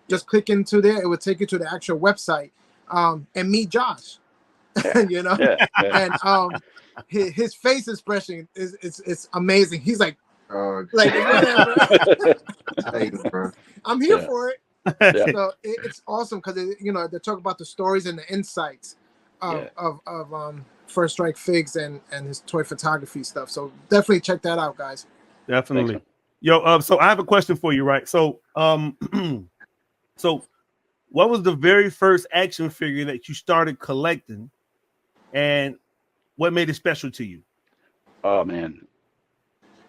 just click into there. It would take you to the actual website and meet Josh. You know, and his face expression is it's amazing. He's like whatever. I'm here for it. So it's awesome because they talk about the stories and the insights of First Strike Figs and his toy photography stuff. So definitely check that out, guys. Definitely. Thanks, yo, so I have a question for you, right? So so what was the very first action figure that you started collecting, and what made it special to you? Oh man,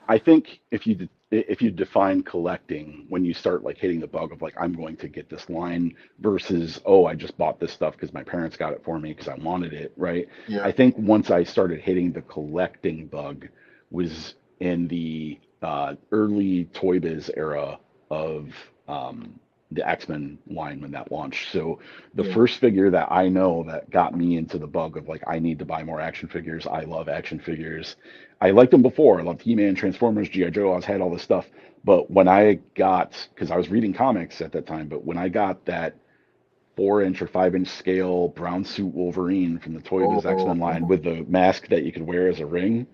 I think if you define collecting when you start like hitting the bug of like I'm going to get this line versus I just bought this stuff because my parents got it for me because I wanted it, right? Yeah. I think once I started hitting the collecting bug was in the early Toy Biz era of the X-Men line when that launched. So the first figure that I know that got me into the bug of like I need to buy more action figures. I love action figures. I liked them before. I loved He-Man, Transformers, G.I. Joe. I had all this stuff. But when I got, because I was reading comics at that time, but when I got that 4-inch or 5-inch scale brown suit Wolverine from the Toy Biz X-Men line with the mask that you could wear as a ring,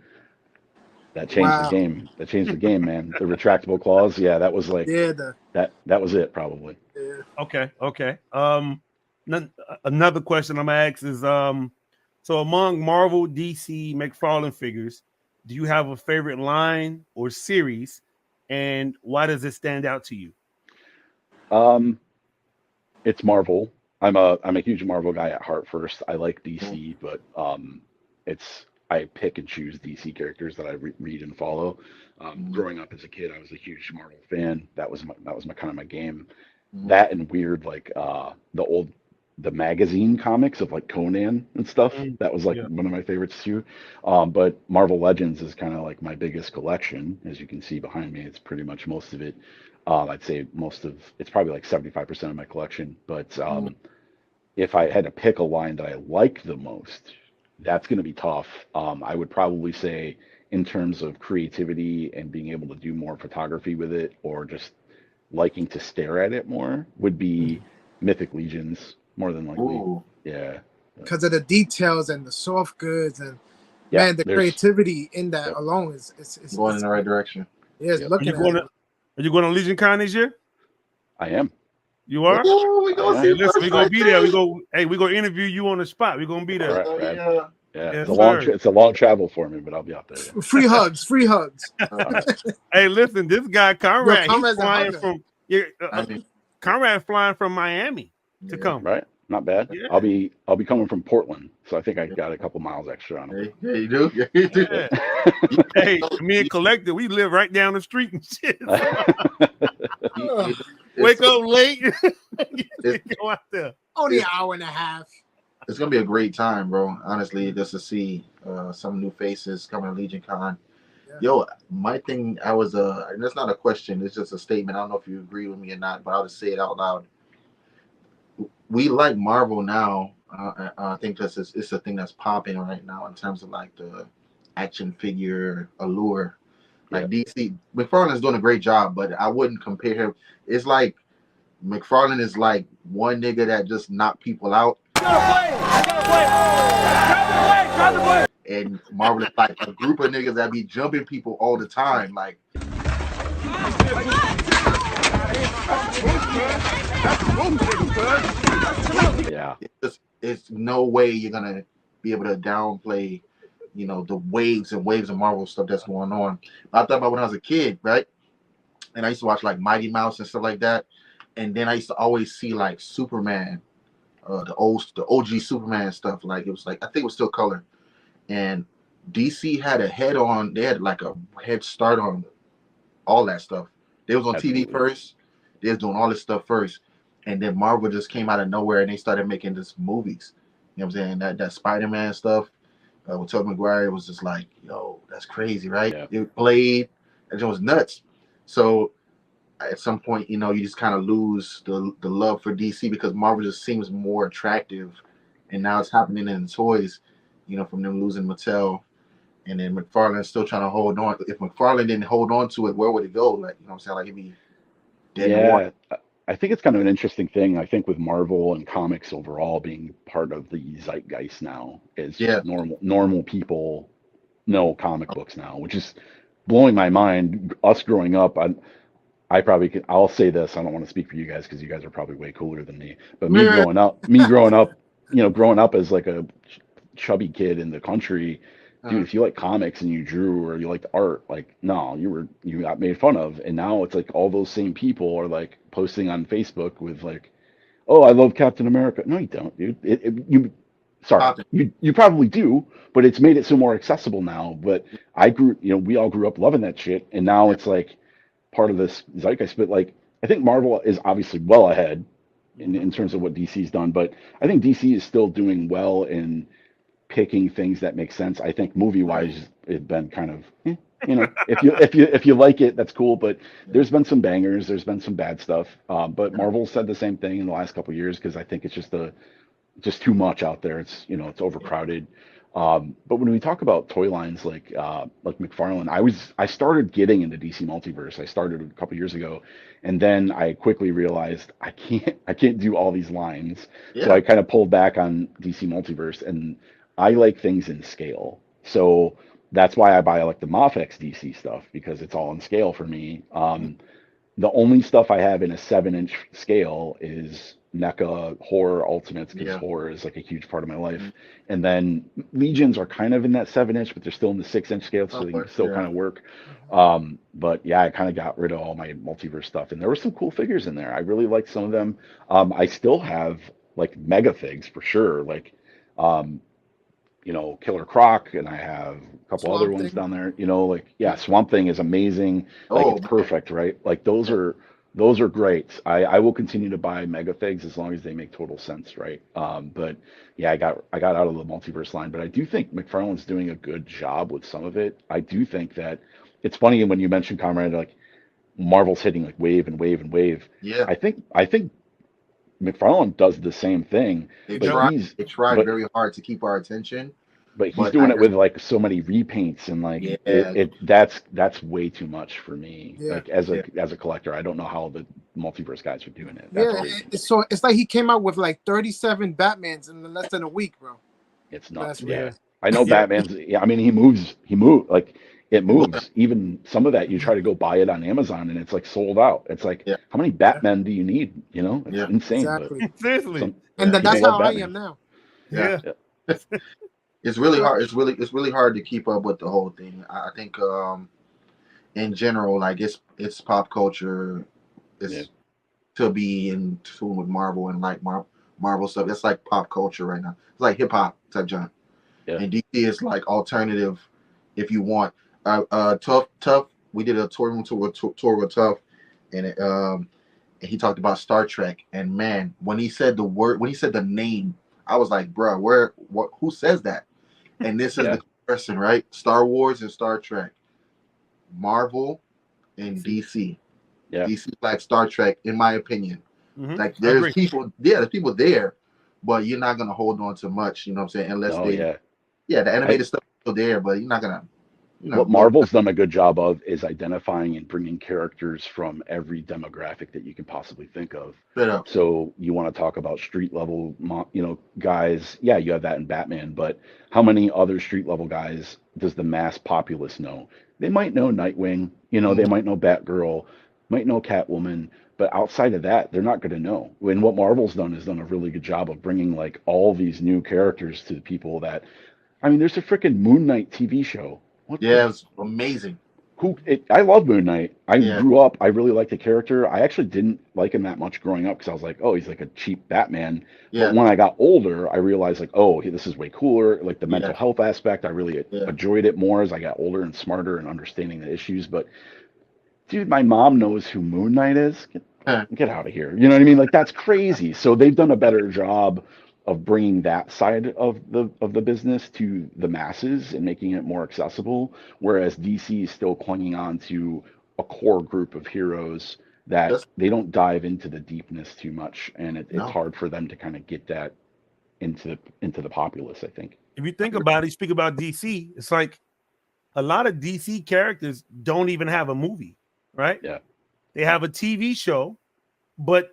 that changed the game. That changed the game, man. The retractable claws, that was like that was it probably. Yeah. Okay. Another question I'm gonna ask is so among Marvel, DC, McFarlane figures, do you have a favorite line or series, and why does it stand out to you? It's Marvel. I'm a huge Marvel guy at heart first. I like DC, but I pick and choose DC characters that I read and follow. Growing up as a kid, I was a huge Marvel fan. That was my kind of my game. That and weird like the magazine comics of like Conan and stuff. That was like one of my favorites too. But Marvel Legends is kind of like my biggest collection, as you can see behind me. It's pretty much most of it. I'd say it's probably like 75% of my collection. But if I had to pick a line that I like the most, that's going to be tough. I would probably say in terms of creativity and being able to do more photography with it, or just liking to stare at it more, would be Mythic Legions more than likely. Yeah. Because of the details and the soft goods and man, the creativity in that alone is going in the right direction. Yeah, looking at it. Are you going to Legion Con this year? I am. You are? We gonna see. Listen, we gonna be there. We gonna interview you on the spot. We're gonna be there. Right. Yeah, it's a long travel for me, but I'll be out there. Yeah. Free hugs. Hey, listen, this guy Conrad, he's flying from Conrad flying from Miami to come. Right, not bad. Yeah. I'll be coming from Portland, so I think I got a couple miles extra on it. Yeah, you do. Yeah. Hey, me and Collector, we live right down the street and shit. Wake up late, go out there. Only an hour and a half. It's gonna be a great time, bro. Honestly, just to see some new faces coming to Legion Con. Yeah. Yo, my thing, and that's not a question, it's just a statement. I don't know if you agree with me or not, but I'll just say it out loud. We like Marvel now. I think it's a thing that's popping right now in terms of like the action figure allure. Like DC, McFarlane is doing a great job, but I wouldn't compare him. It's like McFarlane is like one nigga that just knocked people out. And Marvel is like a group of niggas that be jumping people all the time. Like, it's no way you're gonna be able to downplay, the waves and waves of Marvel stuff that's going on. I thought about when I was a kid, right? And I used to watch like Mighty Mouse and stuff like that. And then I used to always see like Superman, the OG Superman stuff. Like it was like, I think it was still color. And DC had they had like a head start on all that stuff. They was on TV first. They was doing all this stuff first. And then Marvel just came out of nowhere and they started making this movies. You know what I'm saying? That Spider-Man stuff with Tobey Maguire was just like, yo, that's crazy, right? Yeah. It played, and it was nuts. So at some point, you just kind of lose the love for DC because Marvel just seems more attractive. And now it's happening in the toys, from them losing Mattel. And then McFarlane's still trying to hold on. If McFarlane didn't hold on to it, where would it go? Like, you know what I'm saying? Like, it'd be dead in the water. I think it's kind of an interesting thing. I think with Marvel and comics overall being part of the zeitgeist now is just normal people know comic books now, which is blowing my mind. Us growing up, I probably could, I'll say this. I don't want to speak for you guys because you guys are probably way cooler than me. But me growing up, growing up as like a chubby kid in the country, dude, if you like comics and you drew or you liked art, like no, you got made fun of. And now it's like all those same people are like posting on Facebook with like, oh, I love Captain America. No, you don't, dude. Sorry, you probably do, but it's made it so more accessible now. But we all grew up loving that shit, and now it's like part of this zeitgeist. But like, I think Marvel is obviously well ahead in terms of what DC's done, but I think DC is still doing well in picking things that make sense. I think movie wise, it's been kind of, if you like it, that's cool. But there's been some bangers, there's been some bad stuff. But Marvel said the same thing in the last couple of years because I think it's just too much out there. It's it's overcrowded. But when we talk about toy lines like McFarlane, I started getting into DC Multiverse. I started a couple years ago, and then I quickly realized I can't do all these lines. So I kind of pulled back on DC Multiverse, and I like things in scale. So that's why I buy like the Mafex DC stuff because it's all in scale for me. The only stuff I have in a 7-inch scale is NECA horror ultimates because horror is like a huge part of my life. And then Legions are kind of in that 7-inch, but they're still in the 6-inch scale, so they can still kind of work. But yeah, I kind of got rid of all my multiverse stuff, and there were some cool figures in there. I really liked some of them. I still have like mega figs for sure, like Killer Croc, and I have a couple other ones down there. Swamp Thing is amazing. Like it's perfect, right? Like those are great. I will continue to buy mega figs as long as they make total sense, right? But yeah, I got out of the multiverse line, but I do think McFarlane's doing a good job with some of it. I do think that it's funny when you mentioned, Comrade, like Marvel's hitting like wave and wave and wave. Yeah. I think McFarlane does the same thing. They tried very hard to keep our attention. But he's doing it with like so many repaints and like that's way too much for me. Yeah. Like as a collector, I don't know how the multiverse guys are doing it. That's so it's like he came out with like 37 Batmans in less than a week, bro. It's nuts. I know Batman's. Yeah, I mean he moves like it moves. Even some of that you try to go buy it on Amazon and it's like sold out. It's like how many Batmen do you need? It's insane. Exactly. Seriously. And that's how I am now. Yeah. It's really hard. It's really hard to keep up with the whole thing. I think in general, like it's pop culture. It's to be in tune with Marvel and like Marvel stuff. It's like pop culture right now. It's like hip hop type genre. Yeah. And DC is like alternative. If you want, Tough. We did a tour with Tough, and he talked about Star Trek. And man, when he said the name, I was like, bro, who says that? And this is the person, right? Star Wars and Star Trek, Marvel and DC. Yeah. DC like Star Trek, in my opinion. Mm-hmm. Like there's people there, but you're not gonna hold on to much, you know what I'm saying? Unless the animated stuff is still there, but you're not gonna. What Marvel's done a good job of is identifying and bringing characters from every demographic that you can possibly think of. So you want to talk about street level, guys. Yeah, you have that in Batman, but how many other street level guys does the mass populace know? They might know Nightwing, they might know Batgirl, might know Catwoman, but outside of that, they're not going to know. And what Marvel's done is done a really good job of bringing like all these new characters to the people that, I mean, there's a freaking Moon Knight TV show. It's amazing. I love Moon Knight. I grew up. I really liked the character. I actually didn't like him that much growing up because I was like, oh, he's like a cheap Batman. Yeah. But when I got older, I realized like, oh, this is way cooler. Like the mental health aspect, I really enjoyed it more as I got older and smarter and understanding the issues. But dude, my mom knows who Moon Knight is. Get out of here. You know what I mean? Like that's crazy. So they've done a better job of bringing that side of the business to the masses and making it more accessible, whereas DC is still clinging on to a core group of heroes that they don't dive into the deepness too much, and it's hard for them to kind of get that into the populace, I think. If you think about it, you speak about DC, it's like a lot of DC characters don't even have a movie, right? Yeah. They have a TV show, but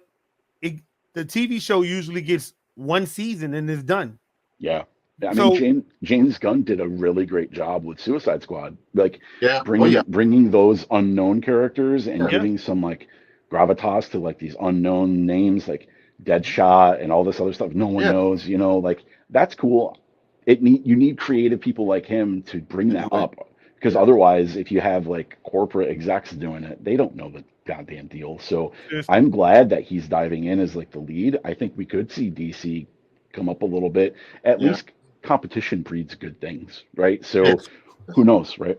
the TV show usually gets one season and is done. Yeah. I mean, James Gunn did a really great job with Suicide Squad, like bringing those unknown characters and giving some like gravitas to like these unknown names, like Deadshot and all this other stuff no one knows. You know, like that's cool. You need creative people like him to bring that up, because otherwise, if you have like corporate execs doing it, they don't know the goddamn deal. So I'm glad that he's diving in as like the lead. I think we could see DC come up a little bit, at least. Competition breeds good things, right? So who knows, right?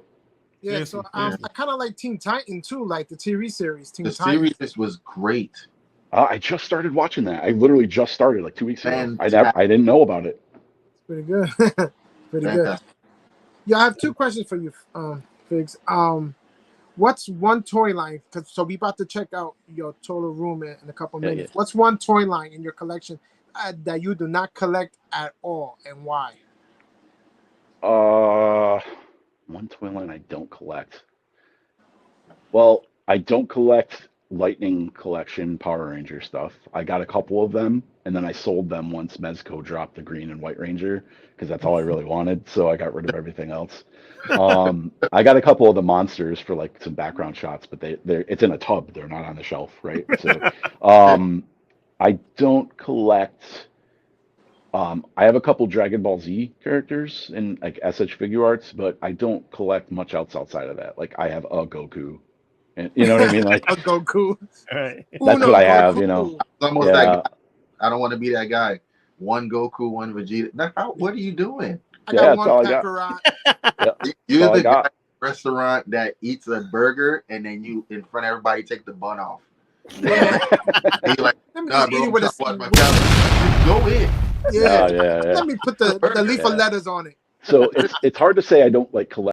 Yeah, so I kind of like Teen Titan too, like the TV series. The series was great. I just started watching that. I literally just started like 2 weeks ago. I didn't know about it. It's pretty good. Pretty good. Yeah, I have two questions for you, Figs. What's one toy line? So we about to check out your total room in a couple minutes. What's one toy line in your collection that you do not collect at all, and why? One toy line I don't collect. Well, I don't collect Lightning Collection Power Ranger stuff. I got a couple of them, and then I sold them once Mezco dropped the Green and White Ranger, because that's all I really wanted. So I got rid of everything else. I got a couple of the monsters for like some background shots, but it's in a tub. They're not on the shelf, right? So I don't collect. I have a couple Dragon Ball Z characters in like SH Figure Arts, but I don't collect much else outside of that. Like I have a Goku, and you know what I mean? Like a Goku. Right. That's what I have. You know, it's almost that guy. I don't want to be that guy. One Goku, one Vegeta. Now, what are you doing? I got one Kakarot. You're the guy restaurant that eats a burger and then you in front of everybody take the bun off. Yeah. And you're like, nah, bro, I'm watch my camera. Go in. Yeah. Let me put the leaf of letters on it. So it's hard to say I don't like collect